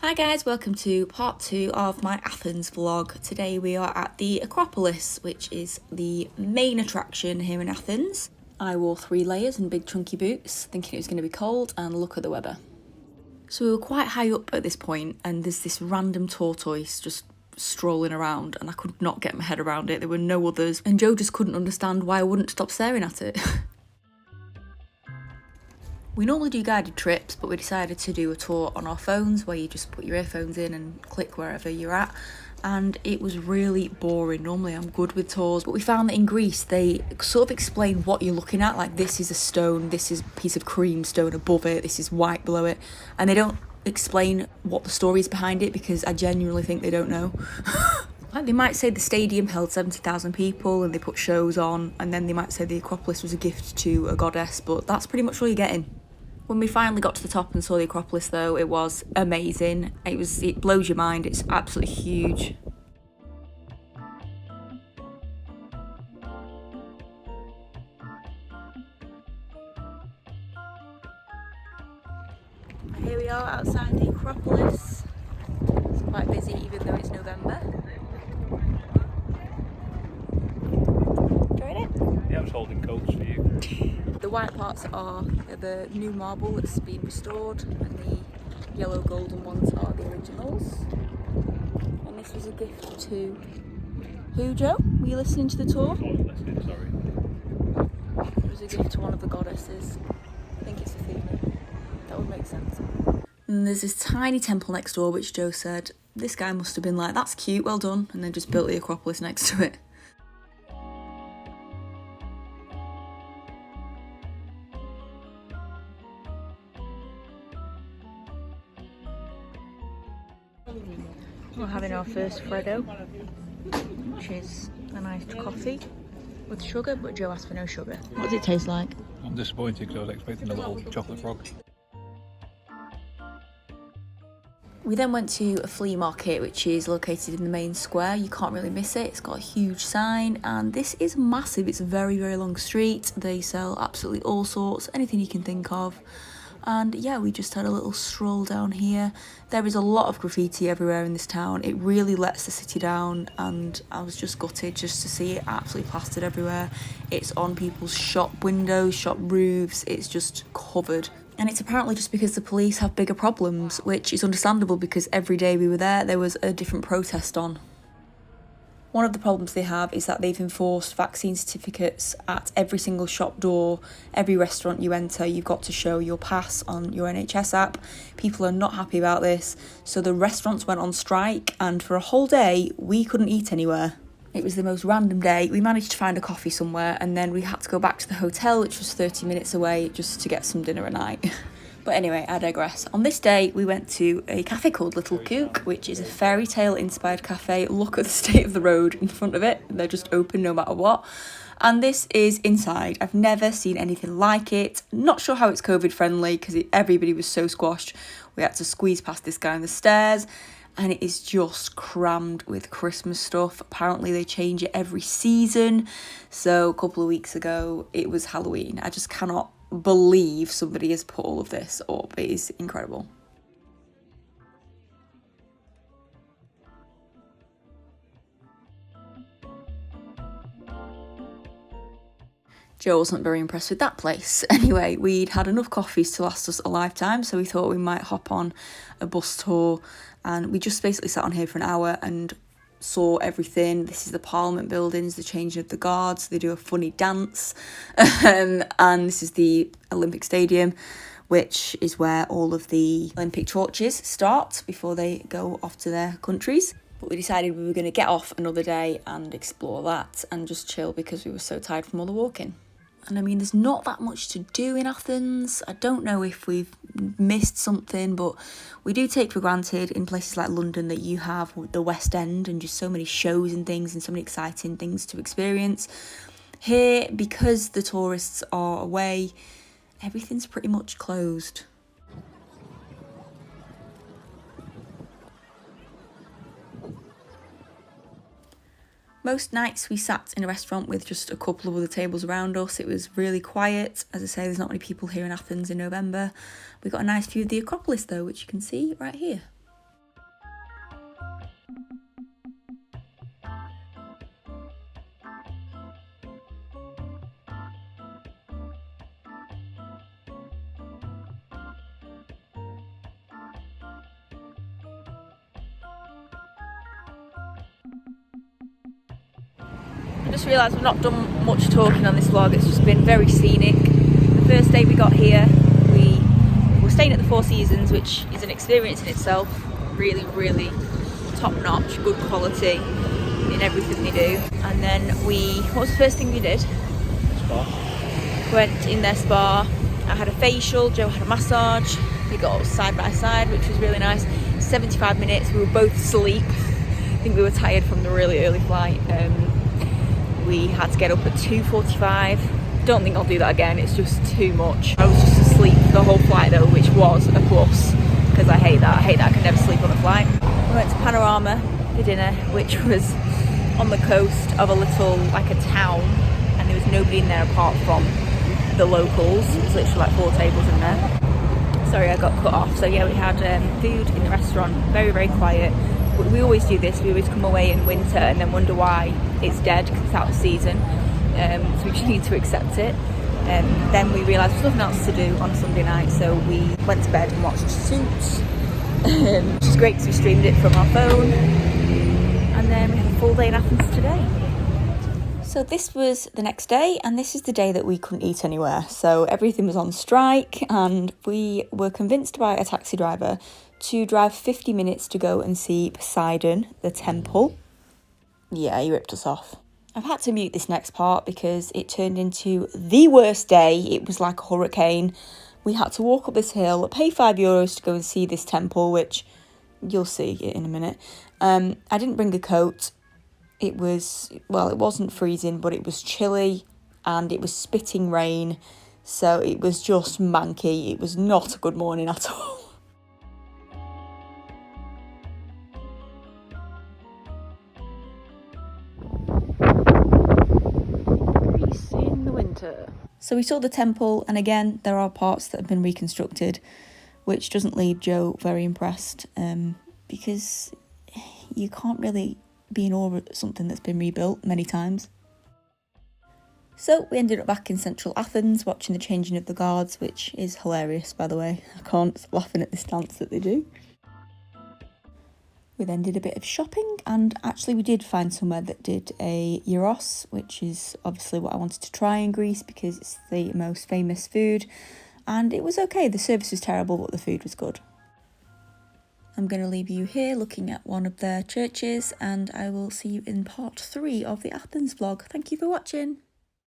Hi guys, welcome to part 2 of my Athens vlog. Today we are at the Acropolis, which is the main attraction here in Athens. I wore 3 layers and big chunky boots, thinking it was going to be cold, and look at the weather. So we were quite high up at this point, and there's this random tortoise just strolling around, and I could not get my head around it. There were no others, and Joe just couldn't understand why I wouldn't stop staring at it. We normally do guided trips, but we decided to do a tour on our phones where you just put your earphones in and click wherever you're at. And it was really boring. Normally I'm good with tours, but we found that in Greece they sort of explain what you're looking at. Like, this is a stone, this is a piece of cream stone above it, this is white below it. And they don't explain what the story is behind it because I genuinely think they don't know. Like, they might say the stadium held 70,000 people and they put shows on, and then they might say the Acropolis was a gift to a goddess, but that's pretty much all you're getting. When we finally got to the top and saw the Acropolis though, it was amazing. It blows your mind, it's absolutely huge. Here we are outside the Acropolis. It's quite busy even though it's November. Enjoyed it? Yeah, I was holding coats for you. The white parts are the new marble that's been restored, and the yellow golden ones are the originals. And this was a gift to who, Joe? Were you listening to the tour? I wasn't listening, sorry. It was a gift to one of the goddesses. I think it's Athena. That would make sense. And there's this tiny temple next door which Joe said, this guy must have been like, that's cute, well done, and then just built the Acropolis next to it. We're having our first Freddo, which is a nice coffee with sugar, but Joe asked for no sugar. What does it taste like? I'm disappointed because I was expecting a little chocolate frog. We then went to a flea market, which is located in the main square. You can't really miss it. It's got a huge sign, and this is massive. It's a very, very long street. They sell absolutely all sorts, anything you can think of. And yeah, we just had a little stroll down here. There is a lot of graffiti everywhere in this town. It really lets the city down, and I was just gutted just to see it absolutely plastered everywhere. It's on people's shop windows, shop roofs, it's just covered. And it's apparently just because the police have bigger problems, which is understandable because every day we were there was a different protest on. One of the problems they have is that they've enforced vaccine certificates at every single shop door. Every restaurant you enter, you've got to show your pass on your NHS app. People are not happy about this, so the restaurants went on strike, and for a whole day we couldn't eat anywhere. It was the most random day. We managed to find a coffee somewhere, and then we had to go back to the hotel, which was 30 minutes away, just to get some dinner at night. But anyway, I digress. On this day, we went to a cafe called Little Cook, which is a fairy tale inspired cafe. Look at the state of the road in front of it. They're just open no matter what. And this is inside. I've never seen anything like it. Not sure how it's COVID friendly because everybody was so squashed. We had to squeeze past this guy on the stairs, and it is just crammed with Christmas stuff. Apparently they change it every season. So a couple of weeks ago, it was Halloween. I just cannot believe somebody has put all of this up. It is incredible. Joe wasn't very impressed with that place. Anyway, we'd had enough coffees to last us a lifetime, so we thought we might hop on a bus tour, and we just basically sat on here for an hour and saw everything. This is the Parliament buildings, the changing of the guards, they do a funny dance, and this is the Olympic Stadium, which is where all of the Olympic torches start before they go off to their countries. But we decided we were going to get off another day and explore that and just chill because we were so tired from all the walking. And I mean, there's not that much to do in Athens. I don't know if we've missed something, but we do take for granted in places like London that you have the West End and just so many shows and things and so many exciting things to experience. Here, because the tourists are away, everything's pretty much closed. Most nights we sat in a restaurant with just a couple of other tables around us. It was really quiet. As I say, there's not many people here in Athens in November. We got a nice view of the Acropolis though, which you can see right here. I just realised we've not done much talking on this vlog. It's just been very scenic. The first day we got here, we were staying at the Four Seasons, which is an experience in itself. Really, really top-notch, good quality in everything they do. And then what was the first thing we did? Spa. Went in their spa. I had a facial, Joe had a massage. We got side by side, which was really nice. 75 minutes, we were both asleep. I think we were tired from the really early flight. We had to get up at 2:45. Don't think I'll do that again, it's just too much. I was just asleep the whole flight though, which was a plus, because I hate that. I can never sleep on a flight. We went to Panorama for dinner, which was on the coast of a little, like a town, and there was nobody in there apart from the locals. It was literally like 4 tables in there. Sorry, I got cut off. So yeah, we had food in the restaurant, very, very quiet. We always do this, we always come away in winter and then wonder why it's dead, because it's out of season. So we just need to accept it. Then we realised there's nothing else to do on a Sunday night, so we went to bed and watched Suits, which is great because we streamed it from our phone. And then we had a full day in Athens today. So this was the next day, and this is the day that we couldn't eat anywhere. So everything was on strike, and we were convinced by a taxi driver to drive 50 minutes to go and see Poseidon, the temple. Yeah, he ripped us off. I've had to mute this next part because it turned into the worst day. It was like a hurricane. We had to walk up this hill, pay €5 to go and see this temple, which you'll see in a minute. I didn't bring a coat. It wasn't freezing, but it was chilly and it was spitting rain. So it was just manky. It was not a good morning at all. In the winter. So we saw the temple, and again there are parts that have been reconstructed, which doesn't leave Joe very impressed, because you can't really be in awe at something that's been rebuilt many times. So we ended up back in central Athens watching the changing of the guards, which is hilarious, by the way. I can't stop laughing at this dance that they do. We then did a bit of shopping, and actually we did find somewhere that did a gyros, which is obviously what I wanted to try in Greece because it's the most famous food, and it was okay. The service was terrible, but the food was good. I'm going to leave you here looking at one of their churches, and I will see you in part 3 of the Athens vlog. Thank you for watching.